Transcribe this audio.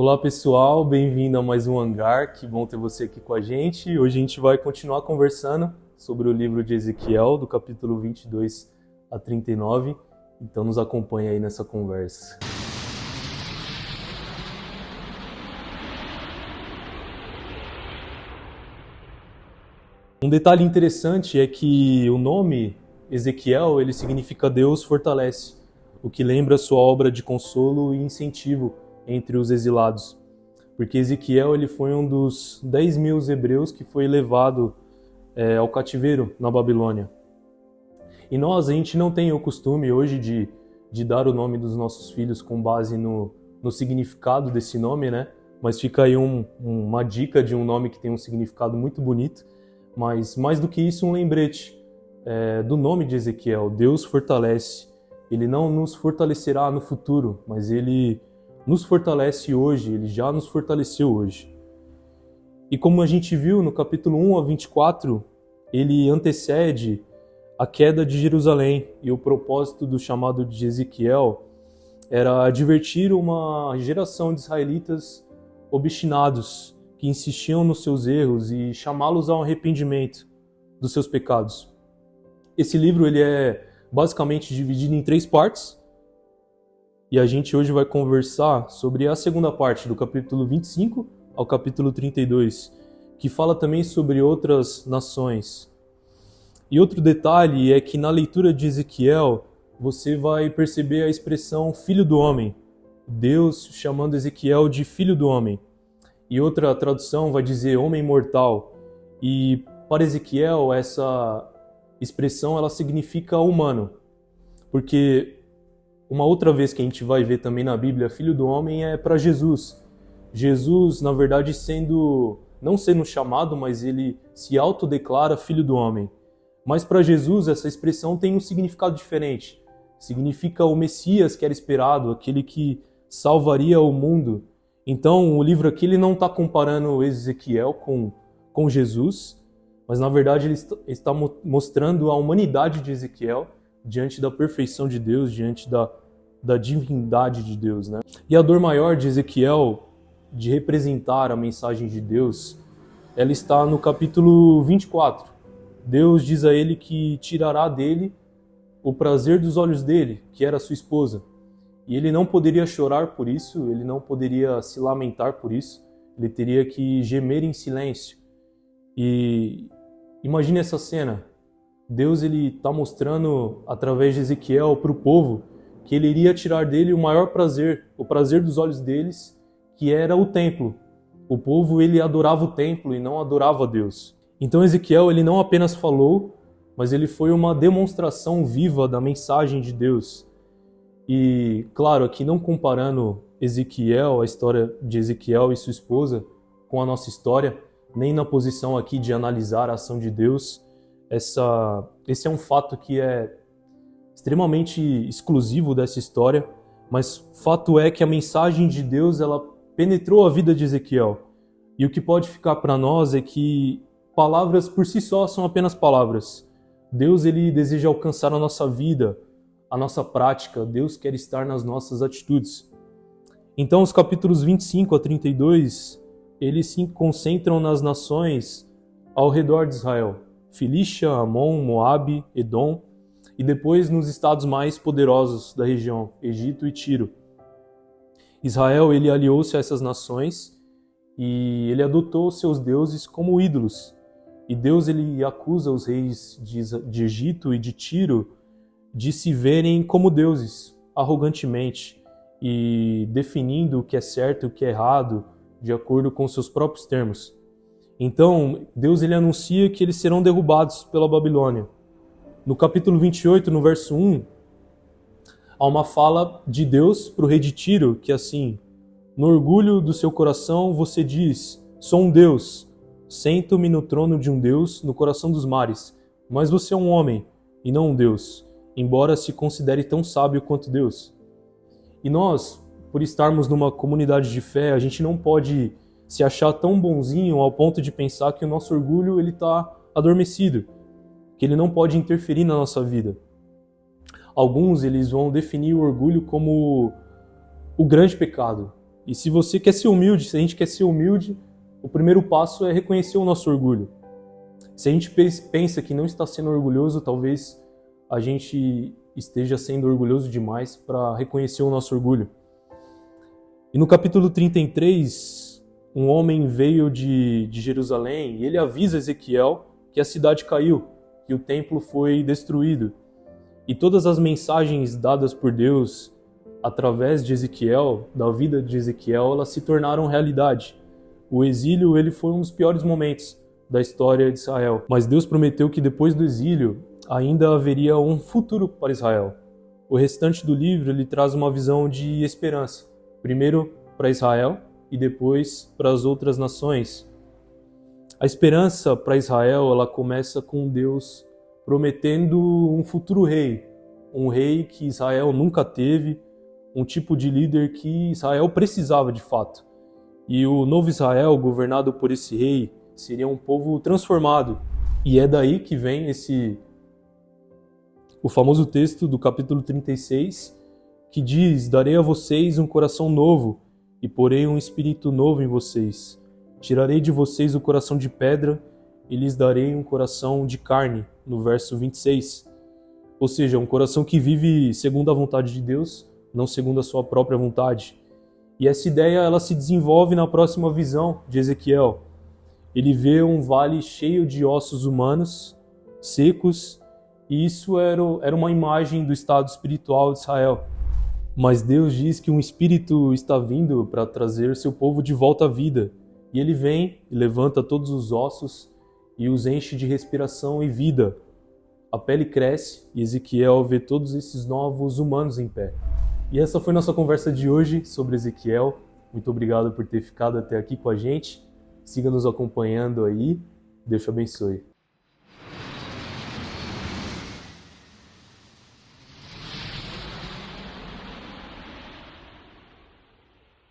Olá pessoal, bem-vindo a mais um Hangar, que bom ter você aqui com a gente. Hoje a gente vai continuar conversando sobre o livro de Ezequiel, do capítulo 22 a 39, então nos acompanha aí nessa conversa. Um detalhe interessante é que o nome Ezequiel, ele significa Deus fortalece, o que lembra sua obra de consolo e incentivo entre os exilados. Porque Ezequiel ele foi um dos 10.000 hebreus que foi levado ao cativeiro na Babilônia. E a gente não tem o costume hoje de dar o nome dos nossos filhos com base no significado desse nome, né? Mas fica aí uma dica de um nome que tem um significado muito bonito. Mas mais do que isso, um lembrete do nome de Ezequiel. Deus fortalece. Ele não nos fortalecerá no futuro, mas Ele nos fortalece hoje, Ele já nos fortaleceu hoje. E como a gente viu no capítulo 1 a 24, ele antecede a queda de Jerusalém. E o propósito do chamado de Ezequiel era advertir uma geração de israelitas obstinados, que insistiam nos seus erros e chamá-los ao arrependimento dos seus pecados. Esse livro ele é basicamente dividido em 3 partes, e a gente hoje vai conversar sobre a segunda parte, do capítulo 25 ao capítulo 32, que fala também sobre outras nações. E outro detalhe é que na leitura de Ezequiel, você vai perceber a expressão filho do homem, Deus chamando Ezequiel de filho do homem. E outra tradução vai dizer homem mortal. E para Ezequiel, essa expressão ela significa humano. Porque uma outra vez que a gente vai ver também na Bíblia, filho do homem, é para Jesus. Jesus, na verdade, não sendo chamado, mas ele se autodeclara filho do homem. Mas para Jesus, essa expressão tem um significado diferente. Significa o Messias que era esperado, aquele que salvaria o mundo. Então, o livro aqui ele não está comparando Ezequiel com Jesus, mas na verdade ele está mostrando a humanidade de Ezequiel diante da perfeição de Deus, diante da divindade de Deus, né? E a dor maior de Ezequiel de representar a mensagem de Deus, ela está no capítulo 24. Deus diz a ele que tirará dele o prazer dos olhos dele, que era sua esposa. E ele não poderia chorar por isso, ele não poderia se lamentar por isso, ele teria que gemer em silêncio. E imagine essa cena. Deus está mostrando, através de Ezequiel, para o povo, que ele iria tirar dele o maior prazer, o prazer dos olhos deles, que era o templo. O povo ele adorava o templo e não adorava a Deus. Então Ezequiel ele não apenas falou, mas ele foi uma demonstração viva da mensagem de Deus. E, claro, aqui não comparando Ezequiel, a história de Ezequiel e sua esposa com a nossa história, nem na posição aqui de analisar a ação de Deus. Esse é um fato que é extremamente exclusivo dessa história, mas fato é que a mensagem de Deus ela penetrou a vida de Ezequiel. E o que pode ficar para nós é que palavras por si só são apenas palavras. Deus ele deseja alcançar a nossa vida, a nossa prática, Deus quer estar nas nossas atitudes. Então, os capítulos 25 a 32, eles se concentram nas nações ao redor de Israel. Filístia, Amon, Moabe, Edom, e depois nos estados mais poderosos da região, Egito e Tiro. Israel, ele aliou-se a essas nações e ele adotou seus deuses como ídolos. E Deus, ele acusa os reis de Egito e de Tiro de se verem como deuses, arrogantemente, e definindo o que é certo e o que é errado, de acordo com seus próprios termos. Então, Deus ele anuncia que eles serão derrubados pela Babilônia. No capítulo 28, no verso 1, há uma fala de Deus para o rei de Tiro, que é assim: no orgulho do seu coração você diz, sou um Deus, sento-me no trono de um Deus no coração dos mares, mas você é um homem e não um Deus, embora se considere tão sábio quanto Deus. E nós, por estarmos numa comunidade de fé, a gente não pode se achar tão bonzinho ao ponto de pensar que o nosso orgulho está adormecido, que ele não pode interferir na nossa vida. Alguns eles vão definir o orgulho como o grande pecado. E se você quer ser humilde, se a gente quer ser humilde, o primeiro passo é reconhecer o nosso orgulho. Se a gente pensa que não está sendo orgulhoso, talvez a gente esteja sendo orgulhoso demais para reconhecer o nosso orgulho. E no capítulo 33, um homem veio de Jerusalém e ele avisa Ezequiel que a cidade caiu, que o templo foi destruído. E todas as mensagens dadas por Deus através de Ezequiel, da vida de Ezequiel, elas se tornaram realidade. O exílio, ele foi um dos piores momentos da história de Israel. Mas Deus prometeu que depois do exílio ainda haveria um futuro para Israel. O restante do livro ele traz uma visão de esperança. Primeiro para Israel e depois para as outras nações. A esperança para Israel ela começa com Deus prometendo um futuro rei. Um rei que Israel nunca teve, um tipo de líder que Israel precisava de fato. E o novo Israel, governado por esse rei, seria um povo transformado. E é daí que vem o famoso texto do capítulo 36, que diz: darei a vocês um coração novo e porei um espírito novo em vocês. Tirarei de vocês o coração de pedra e lhes darei um coração de carne, no verso 26. Ou seja, um coração que vive segundo a vontade de Deus, não segundo a sua própria vontade. E essa ideia ela se desenvolve na próxima visão de Ezequiel. Ele vê um vale cheio de ossos humanos, secos, e isso era uma imagem do estado espiritual de Israel. Mas Deus diz que um espírito está vindo para trazer seu povo de volta à vida. E ele vem e levanta todos os ossos e os enche de respiração e vida. A pele cresce e Ezequiel vê todos esses novos humanos em pé. E essa foi nossa conversa de hoje sobre Ezequiel. Muito obrigado por ter ficado até aqui com a gente. Siga nos acompanhando aí. Deus te abençoe.